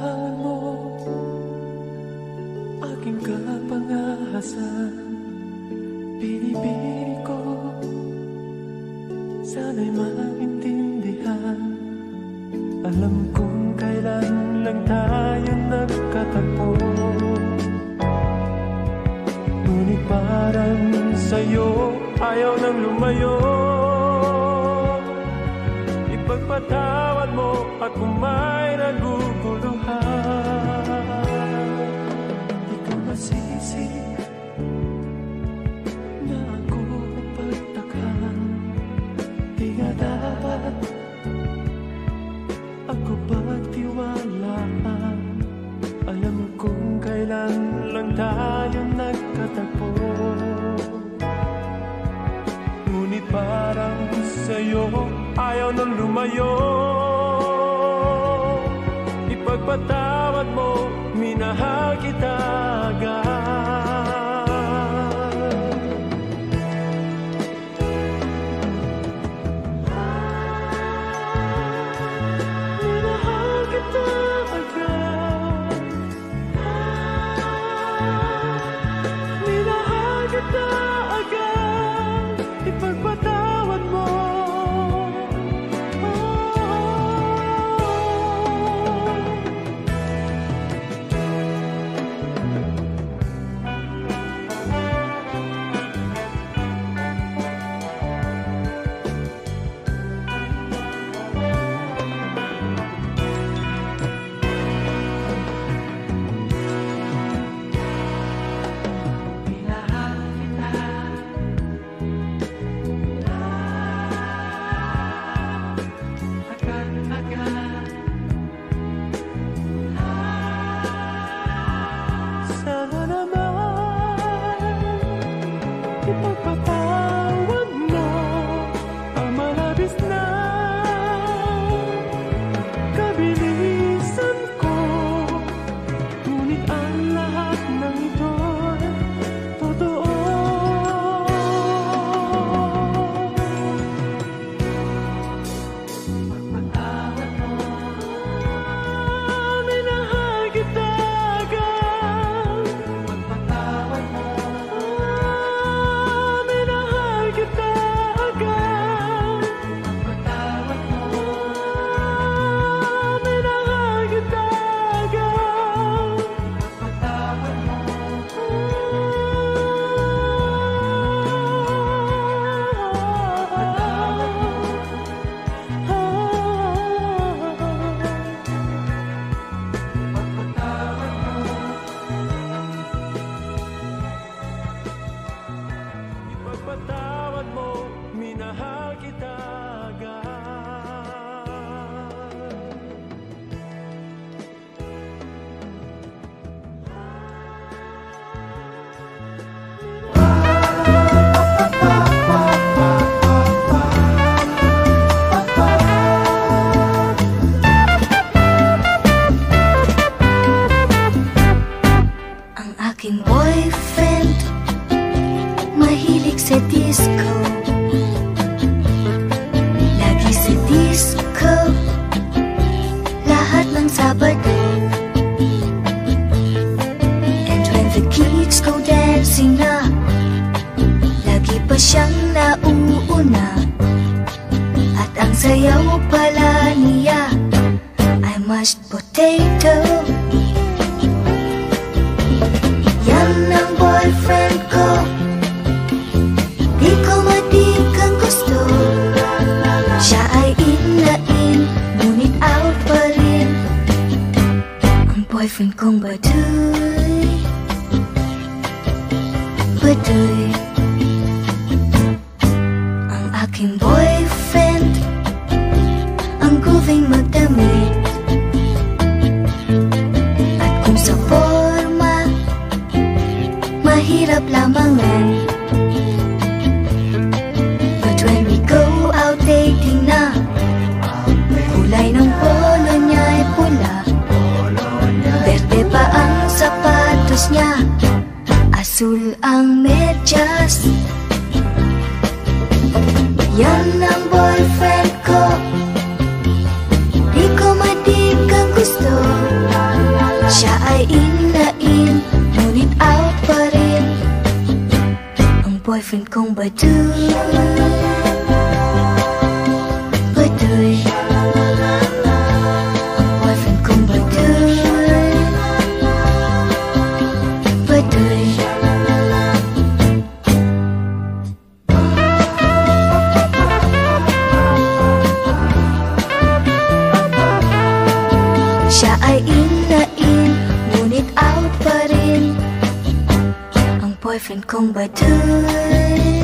kagandahan mo, aking kapangahasan. Pinipili ko, sana'y maintindihan. Alam kong kailan lang tayo nagkatagpo, ngunit parang sa'yo ayaw nang lumayo. Ipagpatawad mo at kung may naguguluhan, di ko masisi na ako pagtakhan. Di nga dapat ako pagtiwalaan. Alam kong kailan lang tayo nagkatagpo, ngunit parang sa'yo ayaw nang lumayo. Ipagpatawad mo, minahal kita agad. Minahal kita agad. Minahal kita agad. Ipagpatawad mo. Ipagpatawad mo ang malabis na kabilisan ko, ngunit ang lahat ng ito'y totoo. Ipagpatawad mo, minahal kita agad. Ipagpatawad mo, kita agad. Ipagpatawad mo, minahal kita agad. Ipagpatawad mo, ipagpatawad mo, minahal kita agad. Ang aking boyfriend mahilig sa disco, lagi sa disco, lahat ng Sabado. And when the kids go dancing na, lagi pa siyang nauuna. At ang sayaw pala niya ay mashed potato. Yan ang boyfriend ko, di ko matig ang gusto. Siya ay in na in, ngunit out pa rin ang boyfriend kong baduy. Baduy. Ang aking boyfriend, ang grooving magdamit. At kung sa forma, mahirap lamangan. But when we go out dating na, kulay ng polo niya ay pula, berde pa ang sapatos niya, asul ang medyas. Yan ang boyfriend ko, di ko madig ang gusto. Siya ay in, ngunit out pa rin ang boyfriend kong Baduy. Baduy, ang boyfriend kong Baduy. Baduy. Siya ay in, ngunit out pa rin ang boyfriend kong Baduy.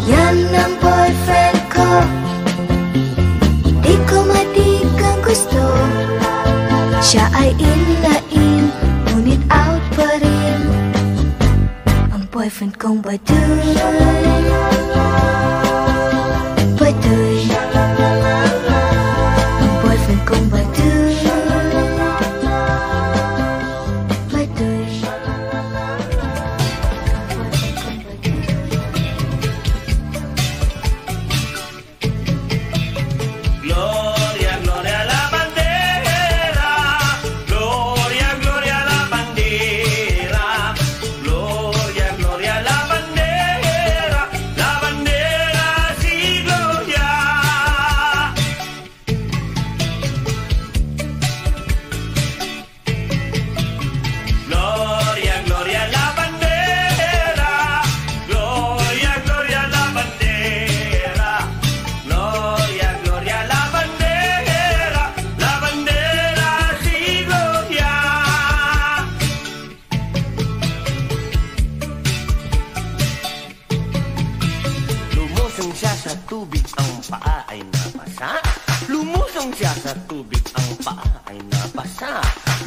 Yan ang boyfriend ko, di ko matigang gusto. Siya ay in, ngunit out pa rin ang boyfriend kong Baduy. Baduy, ang boyfriend kong Baduy. Baduy, ang boyfriend kong Baduy. Gloria, gloria a la bandera. Gloria, gloria a la bandera. Gloria, gloria a la bandera. La bandera sí, gloria. Gloria, gloria a la bandera. Gloria, gloria a la bandera. Gloria, gloria a la bandera. La bandera sí, gloria. Lumusong siya sa tubig, ang paa ay nabasa. Lumusong siya sa tubig, ang paa ay nabasa.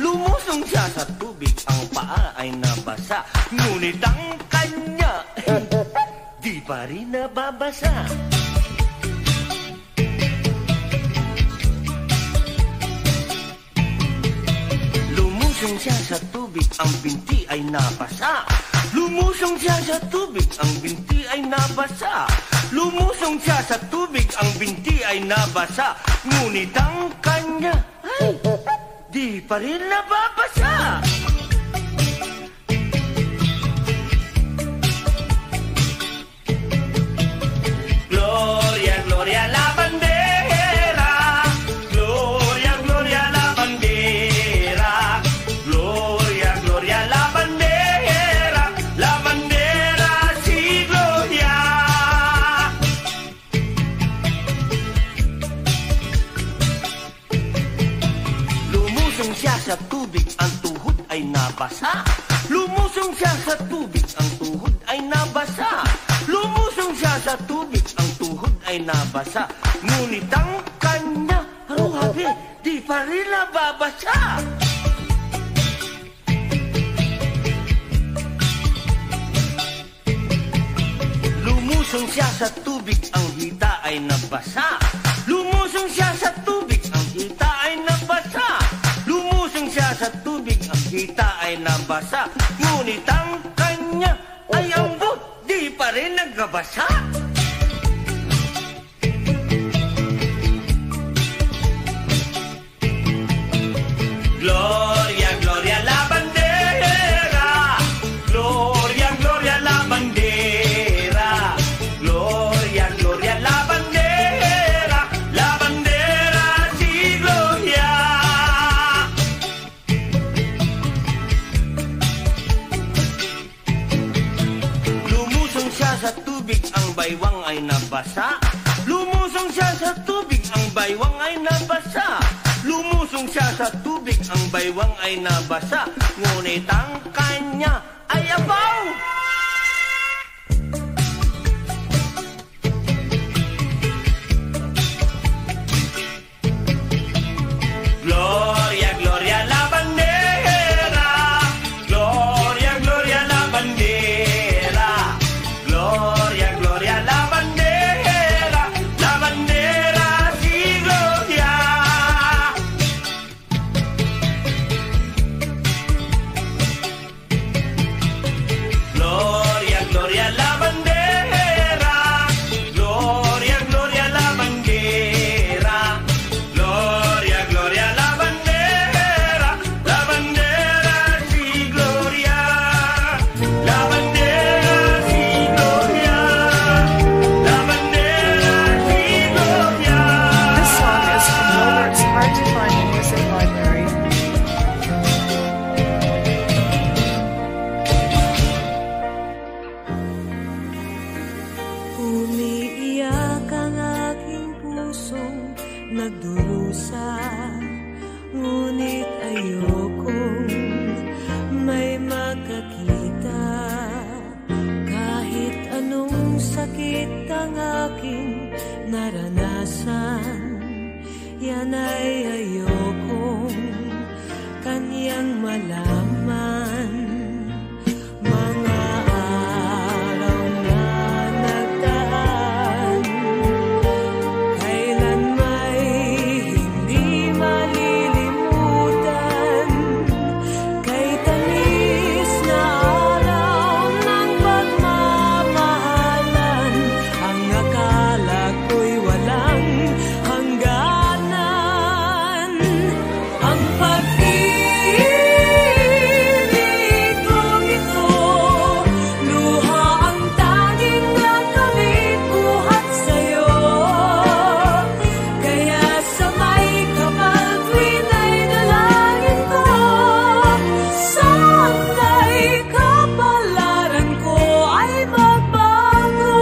Lumusong siya sa tubig, ang paa ay nabasa. Ngunit ang kanya, di pa rin nababasa. Lumusong siya sa tubig, ang binti ay nabasa. Lumusong siya sa tubig, ang binti ay nabasa. Lumusong siya sa tubig, ang binti ay nabasa. Ngunit ang kanya, ay, di pa rin nababasa. Gloria, gloria a la bandera. Gloria, gloria a la bandera. Gloria, gloria a la bandera. La bandera sí, gloria. Lumusong siya sa tubig, ang tuhod ay nabasa. Lumusong siya sa tubig, ang tuhod ay nabasa. Lumusong siya sa tubig, ang tuhod ay nabasa. Ngunit ang kanya, haruhabi, di pa rin nababasa. Lumusong siya sa tubig, ang hita ay nabasa. Lumusong siya sa tubig, ang hita ay nabasa. Lumusong siya sa tubig, ang hita ay nabasa. Ngunit ang kanya ay ambot, di pa rin nagbabasa. Gloria, gloria a la bandera. Gloria, gloria a la bandera. Gloria, gloria a la bandera. La bandera sí, gloria. Lumusong siya sa tubig, ang baywang ay nabasa. Lumusong siya sa tubig, ang baywang ay nabasa. Lumusong siya sa tubig, ang baywang ay nabasa. Ngunit ang kanya ay abaw. Gloria, gloria a la bandera. Gloria, gloria a la bandera. Gloria, gloria a la bandera. La bandera sí, gloria. ayokong may makakita. Kahit anong sakit ang aking naranasan, yan ay ayokong kanyang malaman. Mga araw na nagdaan, kailan may hindi malilimutan. Kay tamis na araw ng pagmamahalan, ang akala ko'y walang hangganan. Ang pag-ibig kong ito, luha ang tanging nakamit buhat sa'yo. Kaya sa may kapal tuwin ay dalangin ko, sana'y kapalaran ko ay magbago.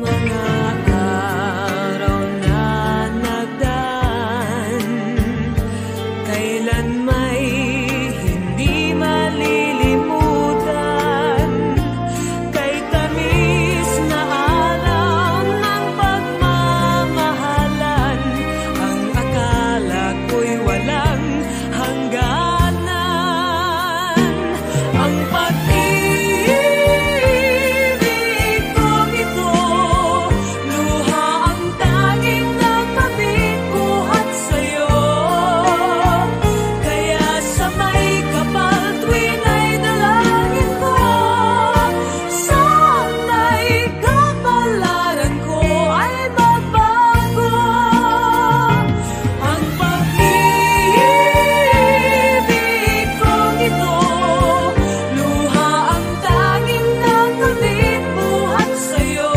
Mga araw na nagdaan, kailan may hindi malilimutan. Kay tamis na alam ng pagmamahalan, ang akala ko'y walang hangganan. Ang pag-ibig kong ito, luha ang tanging nakamit buhat sa'yo. Kaya sa may kapal tuwin ay dalangin ko, sana'y kapalaran ko ay magbago. Ang pag-ibig kong ito, luha ang tanging nakamit buhat sa'yo.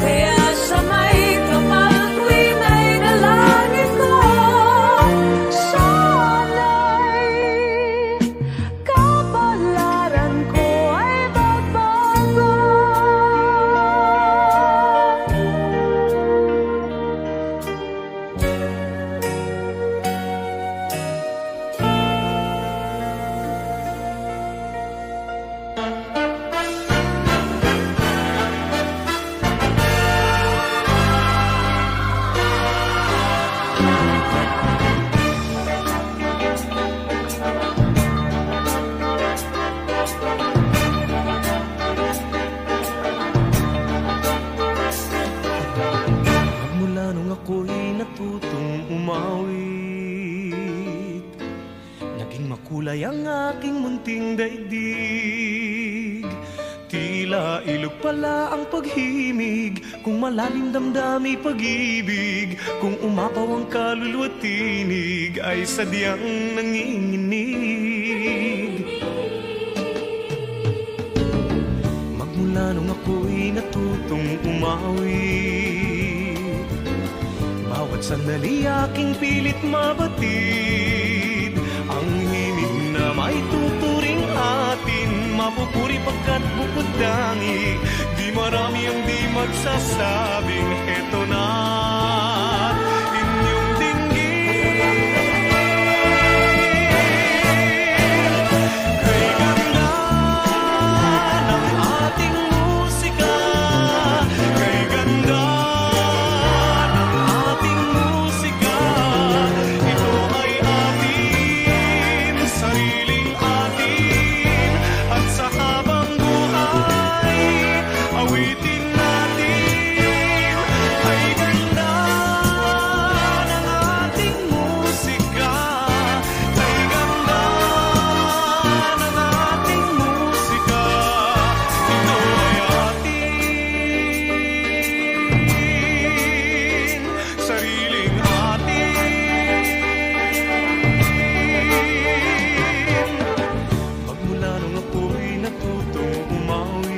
Kaya sa may kapal tuwin ay dalangin ko, sana'y kapalaran ko ay magbago. Mula nung ako'y natutong umawit, naging makulay ang aking munting daigdig. Tila ilog pala ang paghimig, kung malalim damdami pag-ibig. Kung umapaw ang kaluluwa tinig, ay sadyang nanginginig. Magmula nung ako'y natutong umawit, bawat sandali aking pilit mabatid. Ang himig na may tuturing atin, mapupuri pagkat bukod tangi. Di marami ang di magsasabing eto na inyong dinggin. Kay ganda ng ating musika, kay ganda ng ating musika. Ito ay atin, sariling atin, at sa habang buhay awitin natin. Kay ganda ng ating musika, kay ganda ng ating musika. Ito ay atin, sariling atin. Magmula nung ako'y natutong umawit,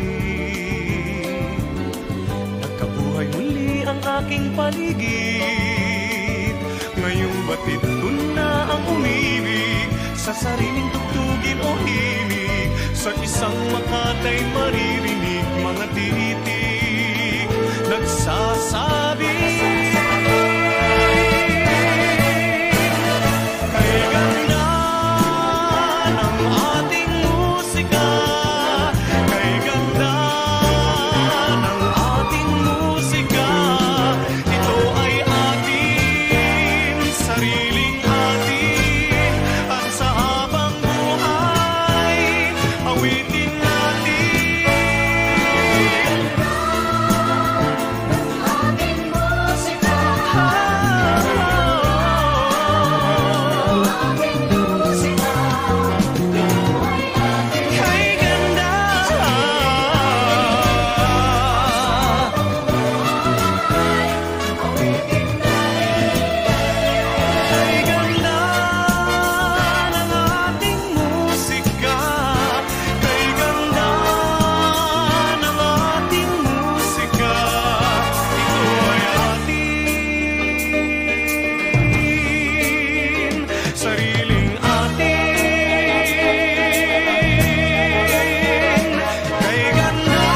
nagkabuhay muli ang aking paligid. Ngayong batid ko na ang umibig sa sariling tugtugin o himig, sa Sa isang Makatay maririnig mga titik nagsasabi, kay ganda ng ating musika, kay ganda ng ating musika. Ito ay atin, sariling atin, at sa habang buhay awitin natin. Ating musika, ating musika, kay ganda. Kay ganda ng ating musika, kay ganda ng ating musika. Ito ay atin, sariling atin. Kay ganda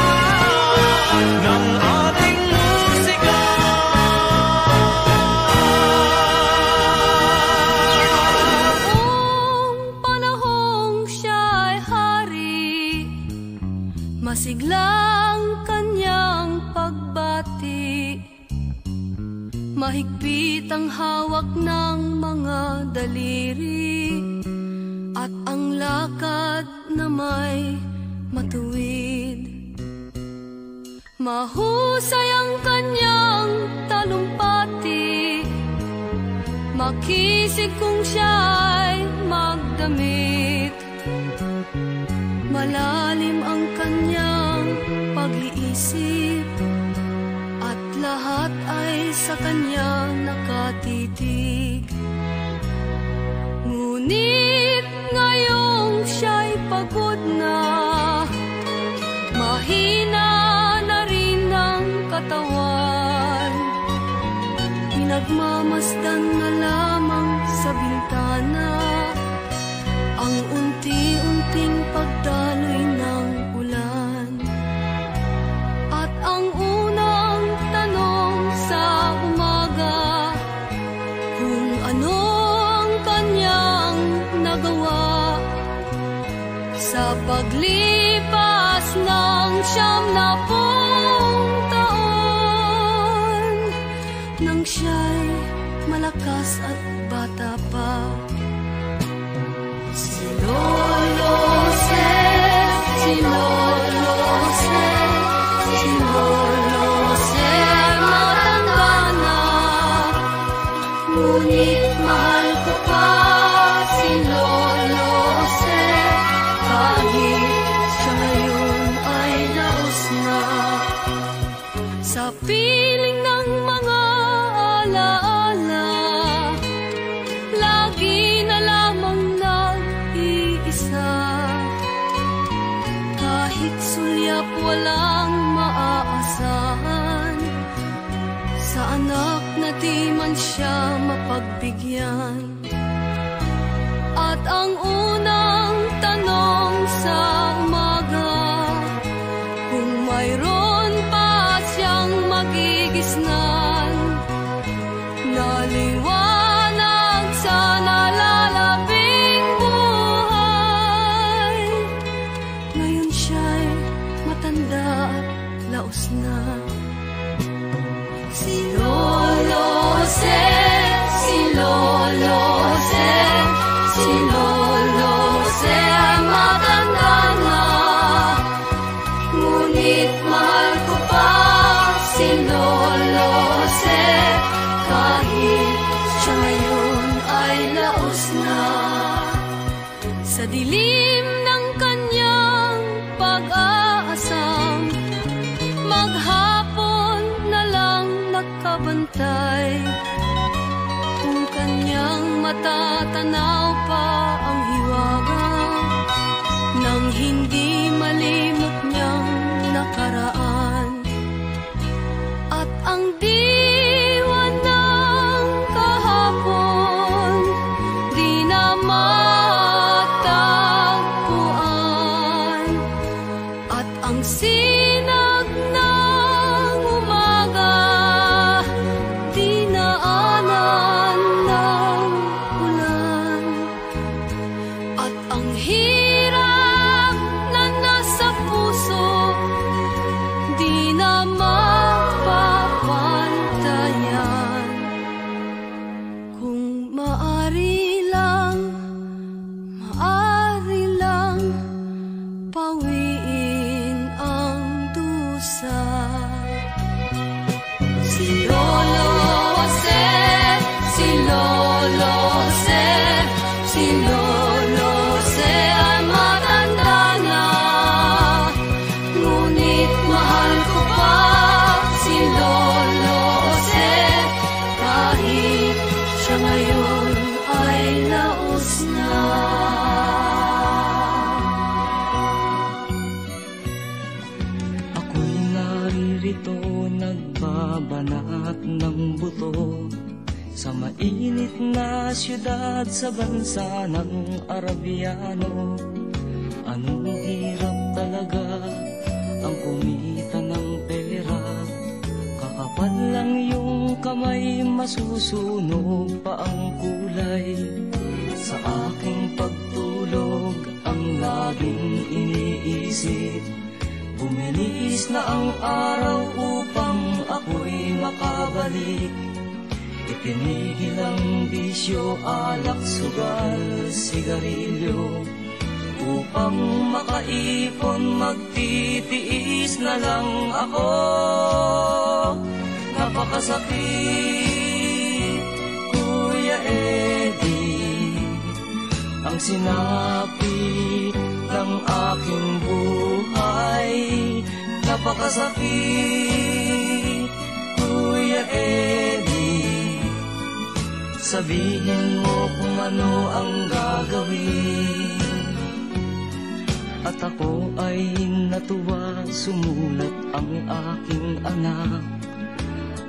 ng ating musika. Noong panahong siya'y hari, masiglang kanyang pagbati. Mahigpit ang hawak ng mga daliri, at ang lakad na may matuwid. Mahusay ang kanyang talumpati, makisig kung siya'y magdamit. Malalim ang kanyang pag-iisip, at lahat ay sa kanya nakatitig. Ngunit ngayong siya'y pagod na, mahina na rin ang katawan. Pinagmamasdan na lamang sa bintana ang unti-unting pagdaloy ng ulan. At ang unang tanong sa umaga, kung ano ang kanyang nagawa sa paglipas ng 90 taon, nang siya'y malakas at bata pa. Si Lolo Jose, si Lolo Jose, si Lolo Jose, matanda na. Ngunit mahal ko pa si Lolo Jose, kahit siya ngayon ay laos na. Sa piling ng mga alaala, lagi na lamang nag-iisa. Kahit sulyap walang maaasahan, sa anak na di man siya mapagbigyan. At ang unang tanong sa umaga, kung mayroon pa siyang magigisnan, naliwanag sa nalalabing buhay. Ngayon siya'y matanda at laos na. Si Lolo Jose, si Lolo Jose, si Lolo Jose ay matanda na. Ngunit mahal ko pa si Lolo Jose, kahit siya ngayon ay laos na. Sa dilim ng kanyang pag-aasam, maghapon na lang nakabantay. Kung kanyang matatanaw pa ang hiwaga nang hindi malimot niyang nakaraan. At ang diwa ng kahapon di na matagpuan. sinag ng umaga, dinaanan ng ulan, at ang hirap na nasa puso, di na mapapantayan. Kung maari lang pawiin ang dusa. Si Lolo Jose, si Lolo Jose, si Lolo Jose ay matanda na, ngunit mahal ko pa si Lolo Jose, kahit siya ngayon ay laos na. Ito nagbabanat ng buto sa mainit na syudad sa bansa ng Arabiano. Anong hirap talaga ang kumita ng pera, kakapal lang yung kamay, masusunog pa ang kulay. Sa aking pagtulog ang laging iniisip, bumilis na ang araw upang ako'y makabalik. Itinigil ang bisyo, alak, sugal, sigarilyo, upang makaipon, magtitiis na lang ako. Napakasakit, Kuya Eddie, ang sinapit ng aking buhay. Napakasakit, Kuya Eddie, sabihin mo kung ano ang gagawin. At ako ay natuwa, sumulat ang aking anak.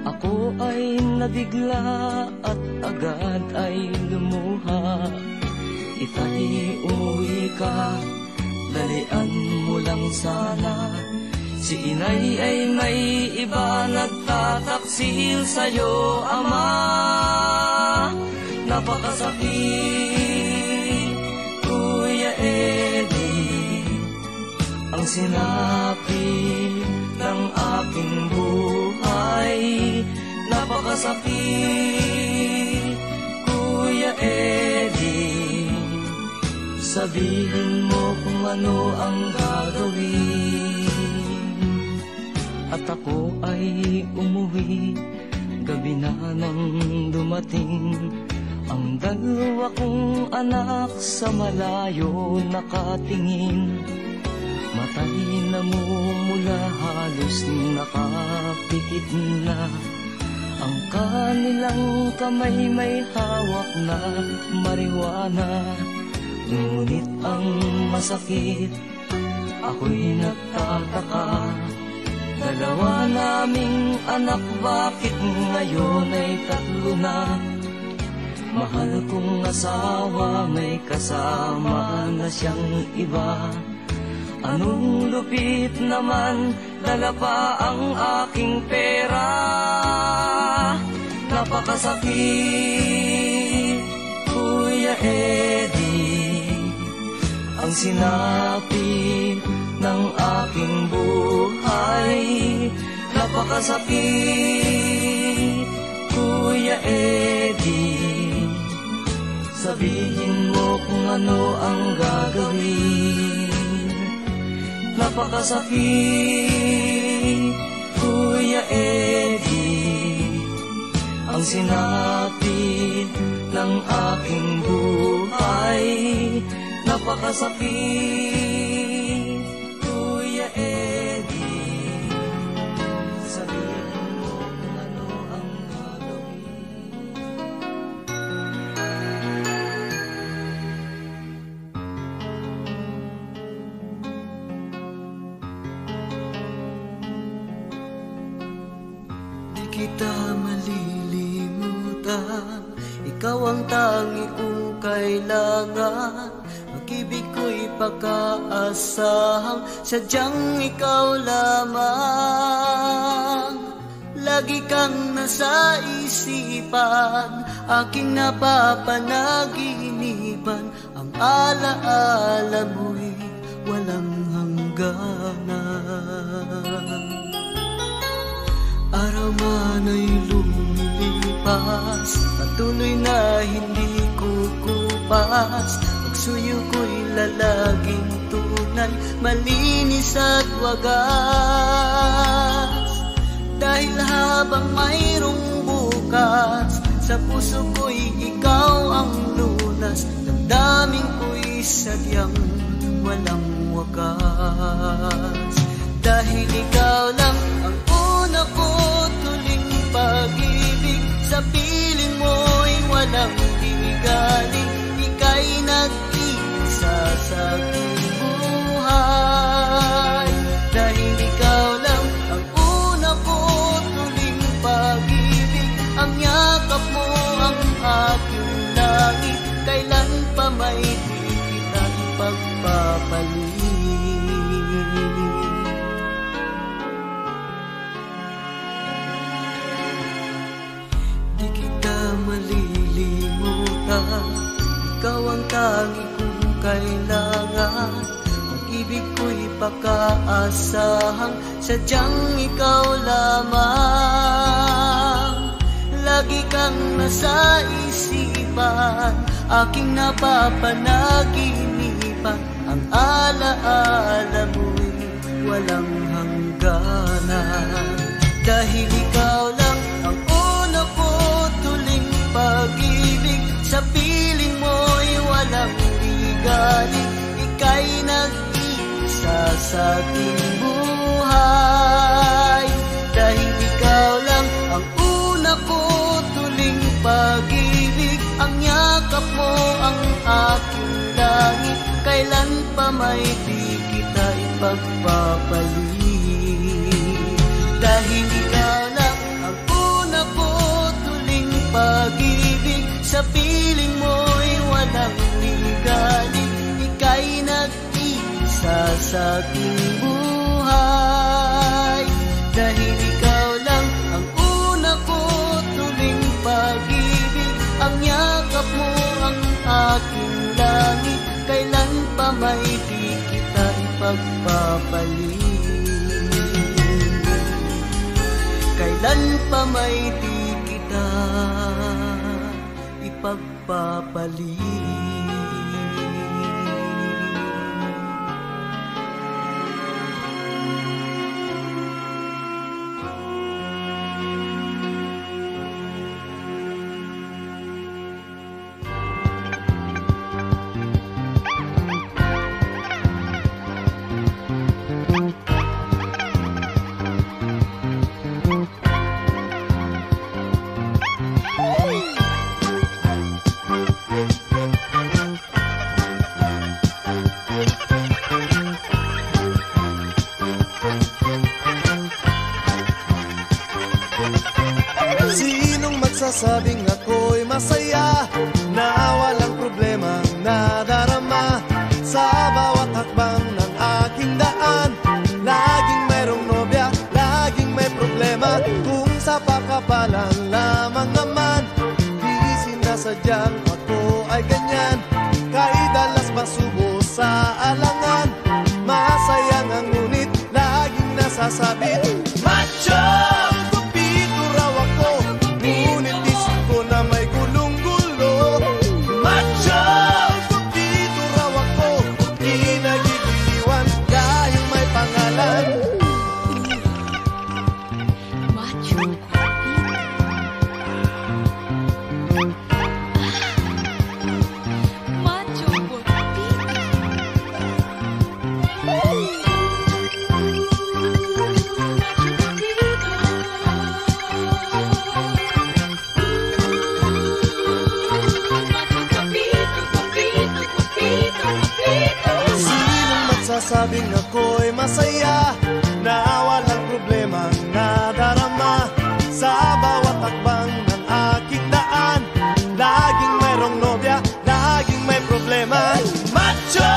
Ako ay nabigla at agad ay lumuha. Itay, umuwi ka, dalian mo lang sana. Si inay ay may iba, nagtataksil sa'yo, ama. Napakasakit, Kuya Eddie, ang sinapit ng aking buhay. Napakasakit, Kuya Eddie, sabihin mo kung ano ang gagawin. At ako ay umuwi, gabi na nang dumating. Ang dalawa kong anak sa malayo nakatingin. Matay namumula, halos nakapikit na. Ang kanilang kamay may hawak na marijuana. Ngunit ang masakit, ako'y nagtataka. Dalawa naming anak, bakit ngayon ay tatlo na? Mahal kong asawa, may kasama na siyang iba. Anong lupit naman, dala pa ang aking pera. Napakasakit, Kuya Eddie, ang sinapit ng aking buhay. Napakasakit, Kuya Eddie, sabihin mo kung ano ang gagawin. Napakasakit, Kuya Eddie, ang sinapit ng aking buhay. Napakasakit, Kuya Eddie, sabihin mo kung ano ang gagawin. Di kita malilimutan, ikaw ang tangi kong kailangan. pag-ibig ko'y pagkaasahang sadyang ikaw lamang. Lagi kang nasa isipan, aking napapanaginipan. Ang alaala mo'y walang hangganan. Araw man ay lumilipas, patuloy na hindi kukupas. Pagsuyo ko'y lalaging tunay, malinis at wagas. Dahil habang mayroong bukas, sa puso ko'y ikaw ang lunas. Damdamin ko'y sadyang walang wakas. Dahil ikaw lang ang una ko tuling pag-ibig, sa piling mo'y walang digaling. Ika'y nag-iisa sa aking buhay. Dahil ikaw lang ang una ko tuling pag-ibig, ang yakap mo ang aking langit. Kailan pa may di kita ipagpapalit. Di kita malilimutan, ikaw ang tangi kong kailangan. Pag-ibig ko'y pagkaasahang sadyang ikaw lamang. Lagi kang nasa isipan, aking napapanaginipan. Ang alaala mo'y walang hangganan. Dahil ikaw lang ang una ko tuling pag-ibig, sa piling mo'y walang ligalig. Ika'y nag-iisa sa aking buhay. Dahil ikaw lang ang una ko tuling pag-ibig, ang yakap mo ang aking langit. Kailan pa may di kita ipagpapalit. Dahil ikaw lang ang una ko tuling pag-ibig, sa piling mo'y walang ligalig. Ika'y nag-iisa sa aking buhay. Dahil ikaw lang ang una ko tuling pag-ibig, ang yakap mo ang aking langit. Kailan pa may di kita ipagpapalit. Kailan pa may di kita ipagpapalit. Sinong magsasabing ako'y masaya, na walang problemang nadarama? Sa bawat hakbang ng aking daan, laging mayroong nobya, laging may problema. Kung sa pakapalan lamang naman, di sinasadyang ako ay ganyan. Kay dalas masubo sa alangan, masayang ang ngunit laging nasasabit. Macho! Sabing ako'y masaya, na walang problemang nadarama. Sa bawat takbang ng aking daan, laging mayroong nobya, laging may problema. Macho!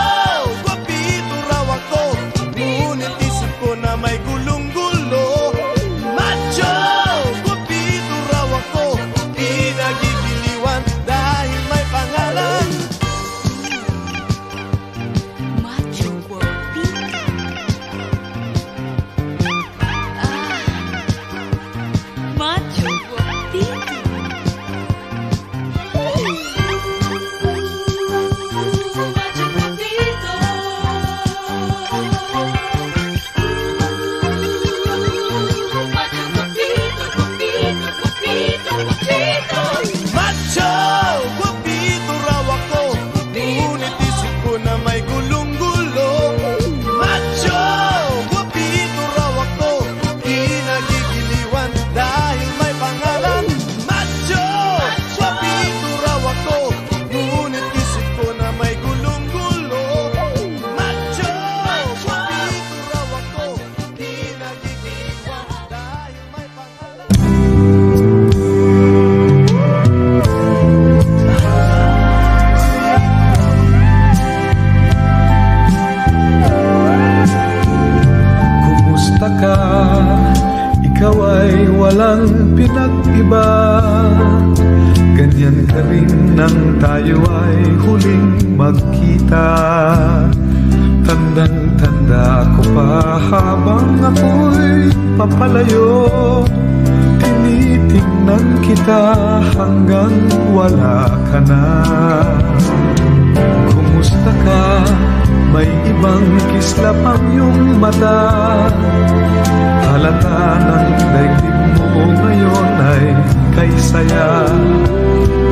walang pinag-iba. Ganyan ka rin nang tayo ay huling magkita. Tandang-tanda ko pa habang ako'y papalayo. Tinitingnan kita hanggang wala ka na. Kumusta ka? May ibang kislap ang iyong mata. Halata ng daigdig mo ngayon ay kay saya.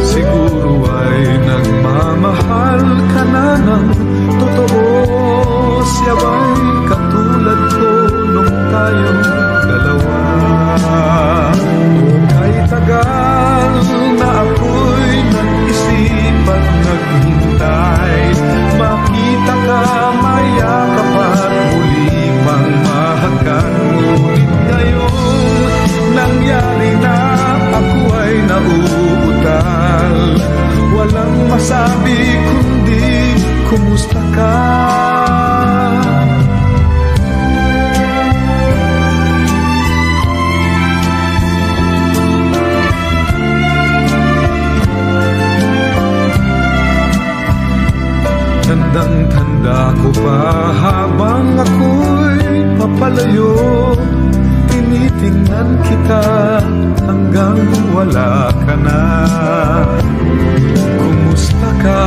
Siguro ay nagmamahal ka na ng totoo. Siya ba'y katulad ko nung tayong dalawa? O kay tagal na ako'y nag-isip at naghintay. Makita ka, mayakap at muli pang mahakan. Ngunit ngayon nangyari na, ako ay nauutal. Walang masabi kundi kumusta ka? Tandang-tanda ko pa habang ako'y papalayo. Tinitingnan kita hanggang wala ka na. Kumusta ka?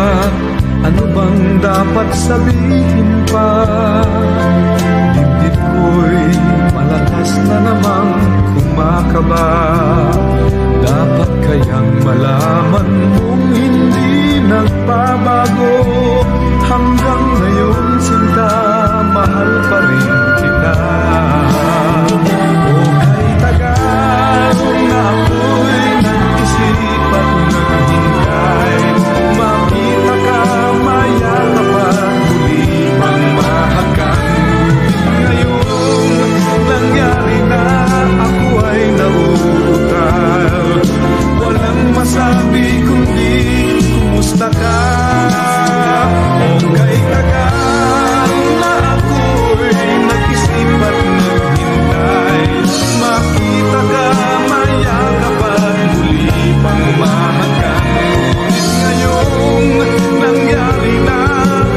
Ano bang dapat sabihin pa? Dibdib ko'y malakas na namang kumakaba. Dapat kayang malaman mong hindi nagbabago. Hanggang ngayon sinta, mahal pa rin kita. O kay tagal na ako'y nag-isip at naghintay. Makita ka, mayakap at muli pang mahakan. Ngayon nangyari na, ako ay nauutal. Walang masabi kundi kumusta ka? O kay tagal na ako'y nag-isip at naghintay. Makita ka, mayakap at muli pang mahakan. Ngunit ngayong nangyari na,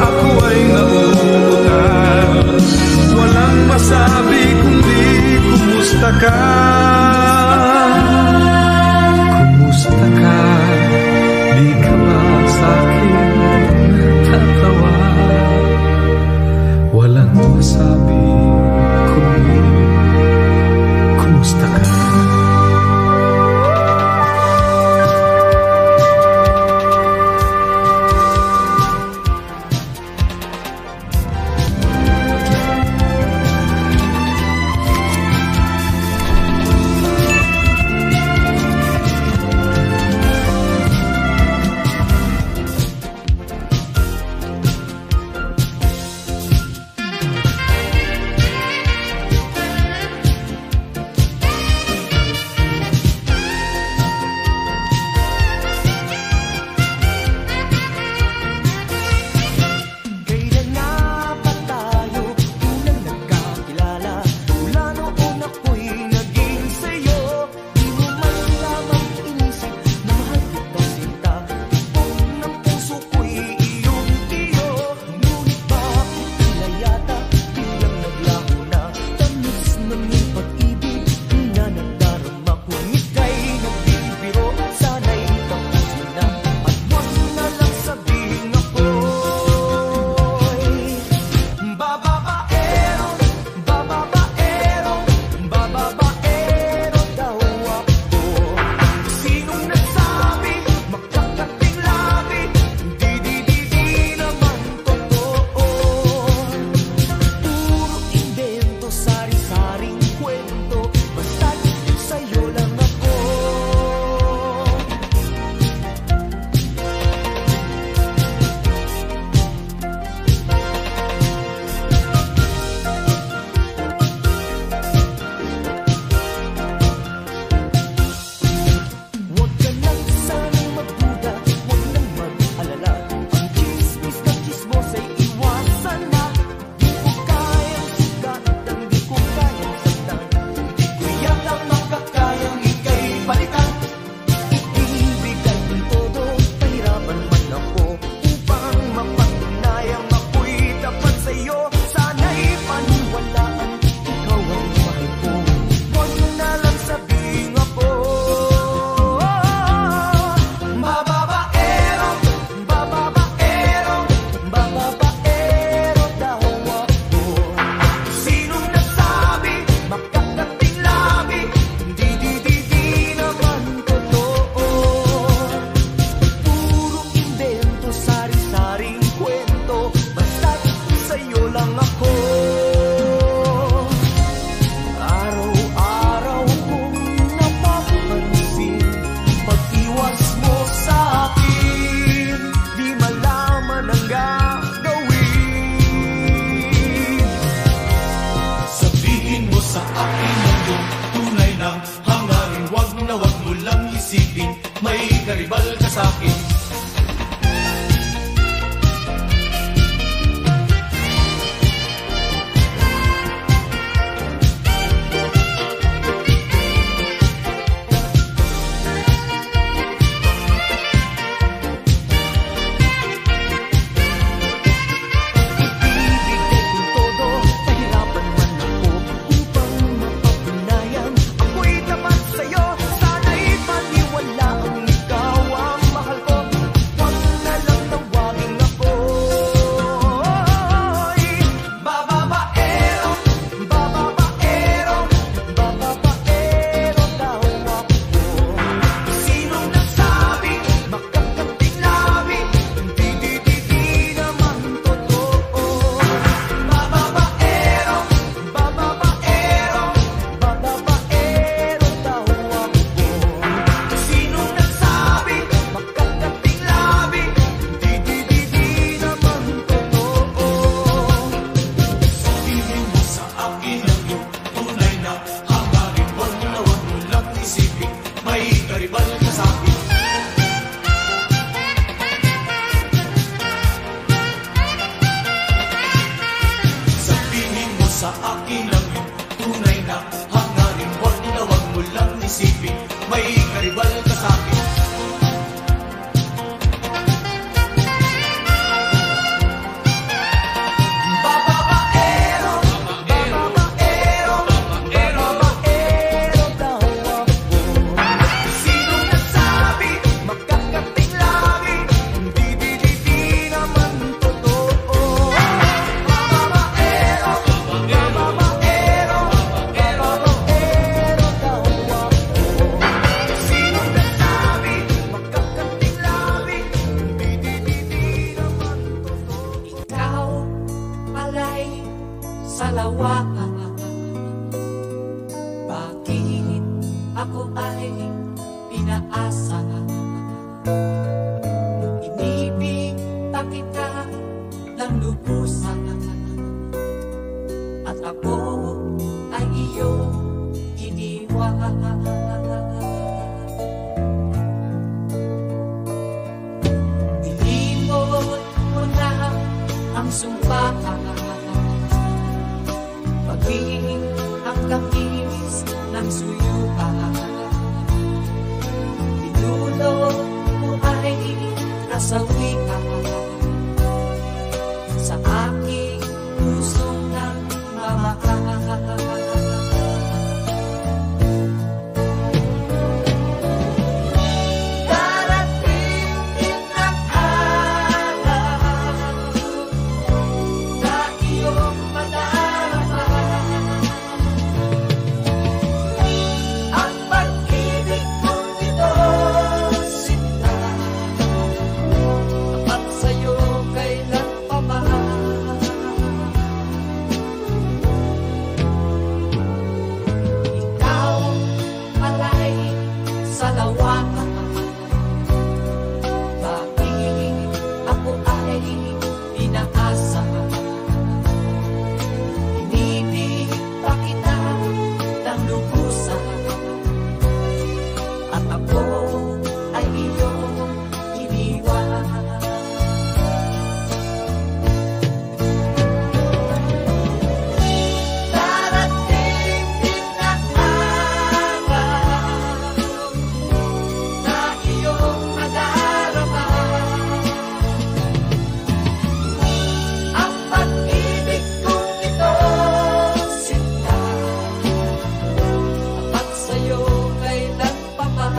ako ay nauutal. Walang masabi kundi kumusta ka? Kumusta ka? Di ka ba sa'kin tatawa? Walang masabi kundi kumusta ka? salawa. Bakit ako ay pinaasa? Inibig pa kita ng lubusan, at ako ay iyong iniwan. Nilimot mo na ang sumpa, maging ang langis ng suyuan. Pinulot mo ay nasawi ka sa aking pusong ng mamahal. Darating din ang araw na iyong madarama ang pag-ibig kong ito, sinta, tapat sa'yo kailan pa man. Ikaw alay sa lawa, bakit ako ay pinaasa? Inibig pa kita ng lubusan, at ako ay iyong iniwan. Darating din ang araw na iyong madarama ang pag-ibig kong ito, sinta, tapat sa'yo kailan pa man.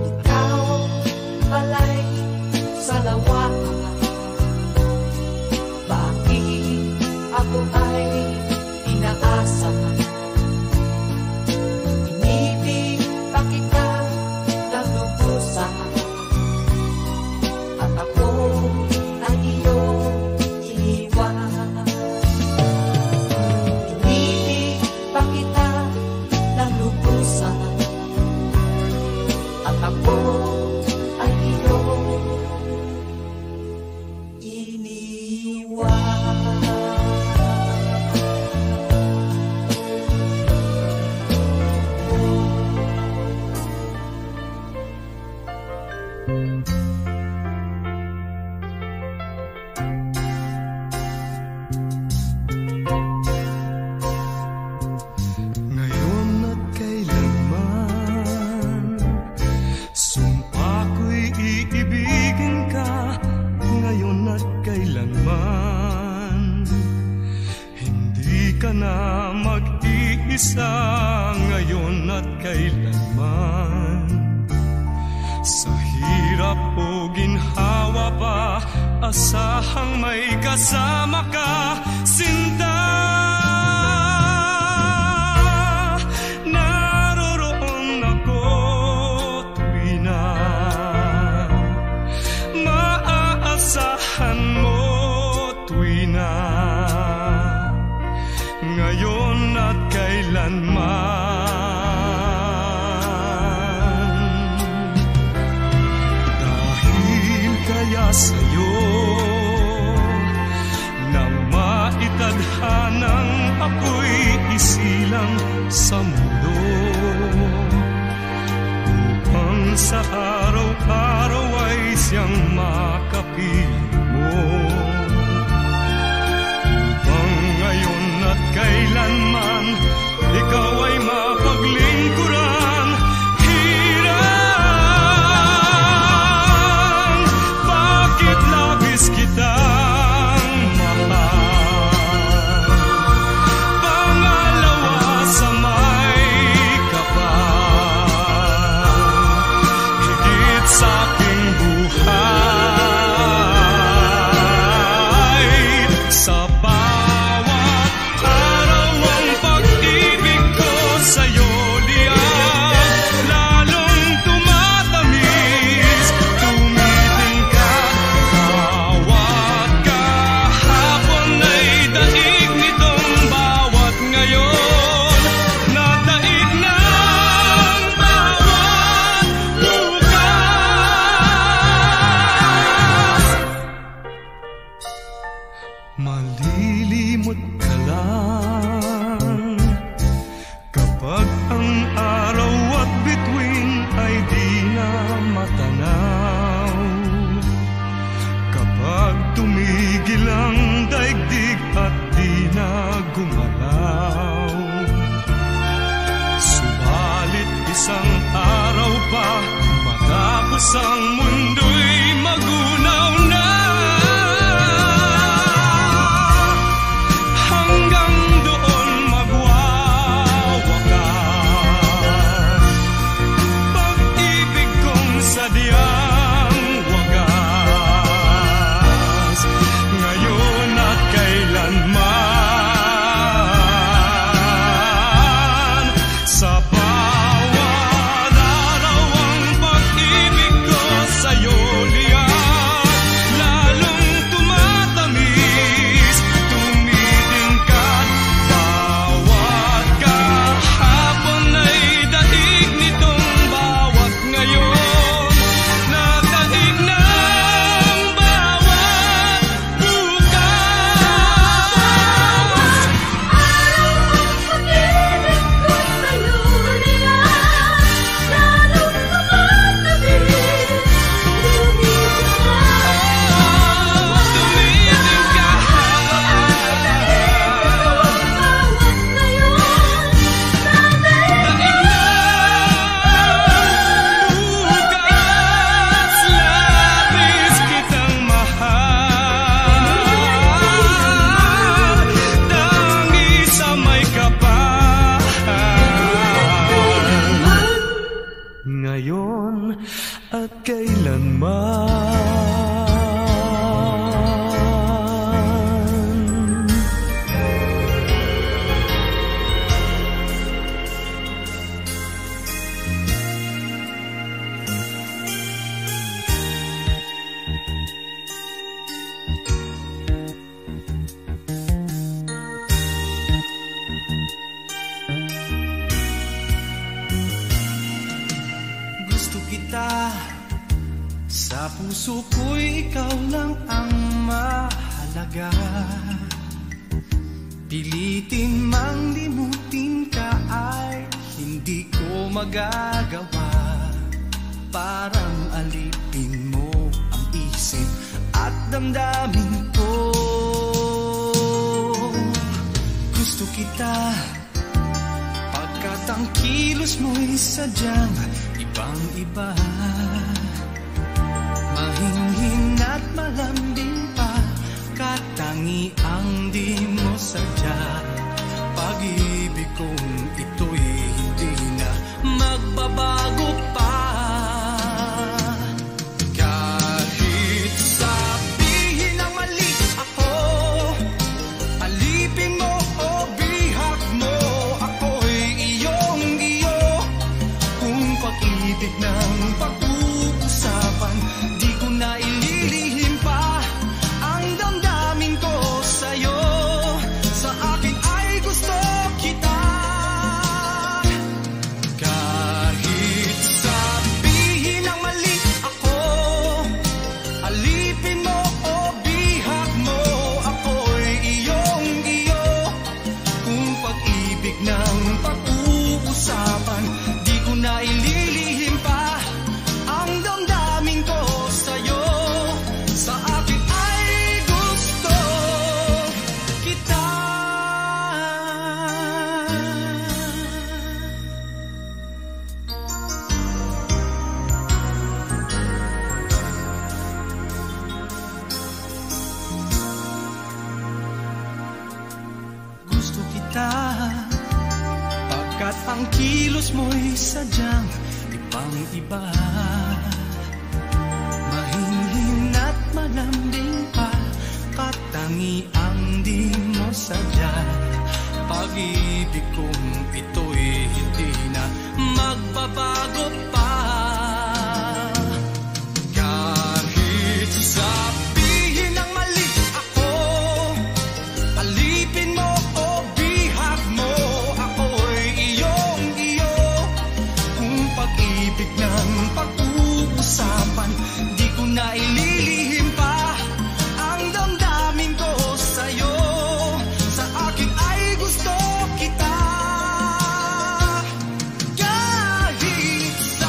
Ikaw alay sa lawa, bakit ako ay inaasa? Inibig pa kita ng lubusan, at ako ay iyong iniwan. Inibig pa kita ng lubusan, at ako ay iyong iniwan. Ngayon at kailanman, sumpa ko'y iibigin ka. Ngayon at kailanman, hindi ka na mag-iisa. Ngayon at kailanman, sa hirap o ginhawa pa, asahang may kasama ka, sinta. Naroroon ako tuwi na maaasahan mo, tuwi na ngayon at kailanman. Dahil kaya sa'yo na maitadhanang ako'y isilang sa mundo, upang sa araw-araw ay siyang makapiling mo, upang ngayon at kailanman ikaw ay mapaglingkuran. Hirang, bakit labis kitang mahal? Pangalawa sa may kapal, higit sa aking buhay. tumigil ang daigdig at di na gumalaw. Subalit isang araw pa, matapos ang mundo'y magunaw na, hanggang doon magwawakas pag-ibig kong sadyang wagas, ngayon at kailanman. Sa bawat araw ang pag-ibig ko sa'yo liyan, lalong tumatamis, tumitingkat. Bawat kahapon ay daig nitong bawat ngayon, nadaig ng bawat bukas. Labis kitang mahal, tangi sa may kapal, ngayon at kailanman. Gusto kita, sa puso ko'y ikaw lang ang mahalaga. Pilitin mang limutin ka ay hindi ko magagawa. Parang alipin mo ang isip at damdamin ko. Gusto kita, pagkat ang kilos mo'y sadyang ibang-iba. Mahinhin at malambing pa, katangiang di mo sadya. Pag-ibig kong ito'y hindi na magbabago pa. Kahit sabihin ng mali ako, alipin mo o bihag mo, ako'y iyong-iyo. Kung pag-ibig ng pag-uusapan, di ko na ililihim pa ang damdamin ko sa'yo. Sa akin ay gusto kita. Kahit sabihin ng mali ako, alipin mo o bihag mo, ako'y iyong-iyo. Kung pag-ibig ng pag-uusapan, di ko na ililihim pa ang damdamin ko sa'yo. Sa akin ay gusto kita. Gusto kita, pagkat ang kilos mo'y sadyang ibang-iba. Mahinhin at malambing pa, katangiang di mo sadya. Pag-ibig kong ito'y hindi na magbabago pa. Kahit sabihin ng mali ako, alipin mo o bihag mo, ako'y iyong-iyo. Kung pag-ibig ng pag-uusapan, di ko na ililihim pa ang damdamin ko sa'yo. Sa akin ay gusto kita. Kahit sa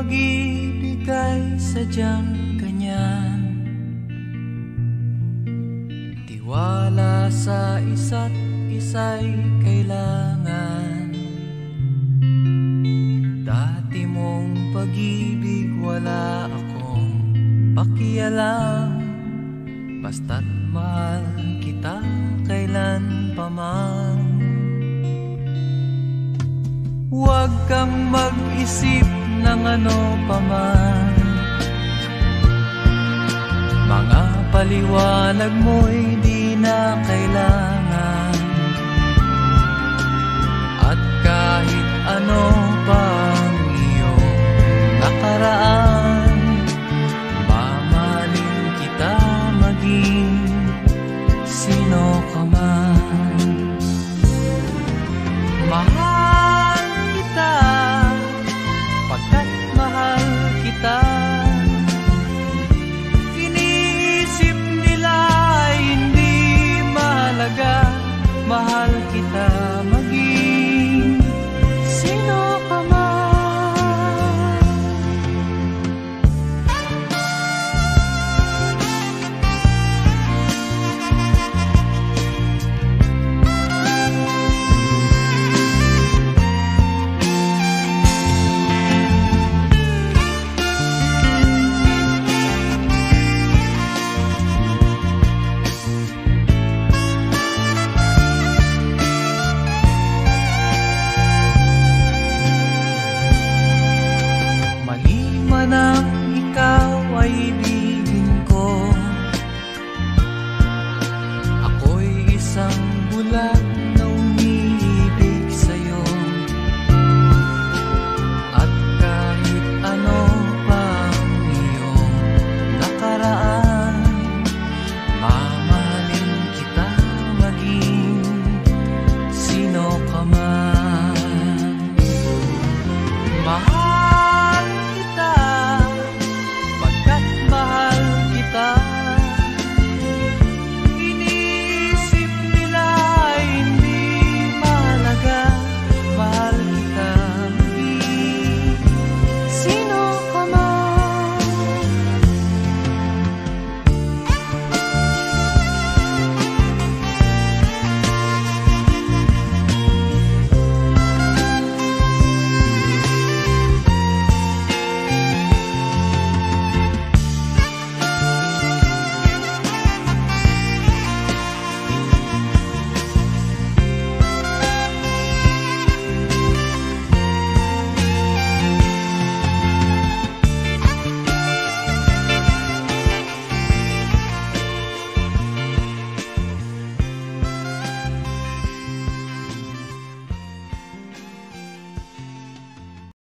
pag-ibig ay sadyang ganyan. Tiwala sa isa't isa'y kailangan. Dati mong pag-ibig wala akong pakialam. Basta't mahal kita kailan pa man. Huwag kang mag-isip ng ano pa man. Mga paliwanag mo'y di na kailangan. At kahit ano pang iyong nakaraan, mamahalin kita maging sino ka man. Mahal kita pagkat mahal kita.